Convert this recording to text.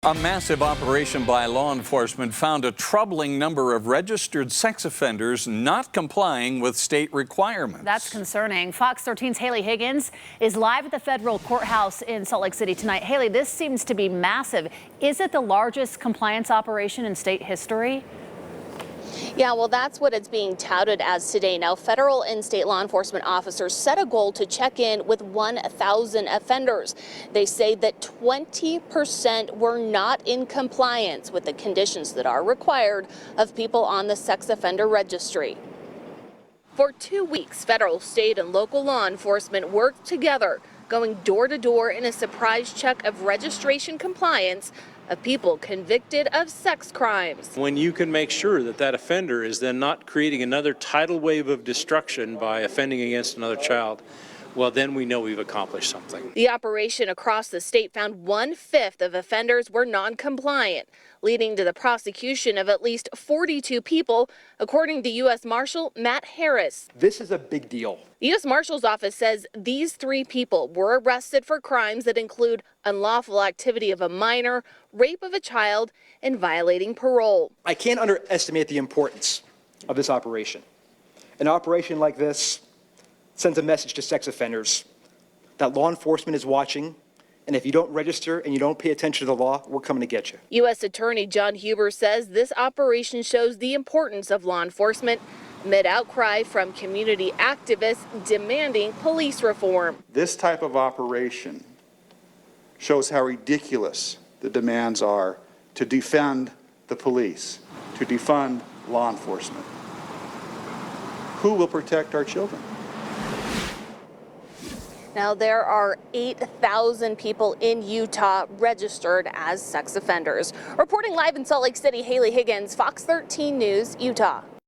A massive operation by law enforcement found a troubling number of registered sex offenders not complying with state requirements. That's concerning. Fox 13's Haley Higgins is live at the federal courthouse in Salt Lake City tonight. Haley, this seems to be massive. Is it the largest compliance operation in state history? Yeah, well, that's what it's being touted as today. Now, federal and state law enforcement officers set a goal to check in with 1,000 offenders. They say that 20% were not in compliance with the conditions that are required of people on the sex offender registry. For 2 weeks, federal, state, and local law enforcement worked together, going door to door in a surprise check of registration compliance of people convicted of sex crimes. When you can make sure that that offender is then not creating another tidal wave of destruction by offending against another child, well, then we know we've accomplished something. The operation across the state found 1/5 of offenders were non-compliant, leading to the prosecution of at least 42 people, according to U.S. Marshal Matt Harris. This is a big deal. The U.S. Marshal's office says these 3 people were arrested for crimes that include unlawful activity of a minor, rape of a child, and violating parole. I can't underestimate the importance of this operation. An operation like this sends a message to sex offenders that law enforcement is watching, and if you don't register and you don't pay attention to the law, we're coming to get you. U.S. Attorney John Huber says this operation shows the importance of law enforcement amid outcry from community activists demanding police reform. This type of operation shows how ridiculous the demands are to defund the police, to defund law enforcement. Who will protect our children? Now, there are 8,000 people in Utah registered as sex offenders. Reporting live in Salt Lake City, Haley Higgins, Fox 13 News, Utah.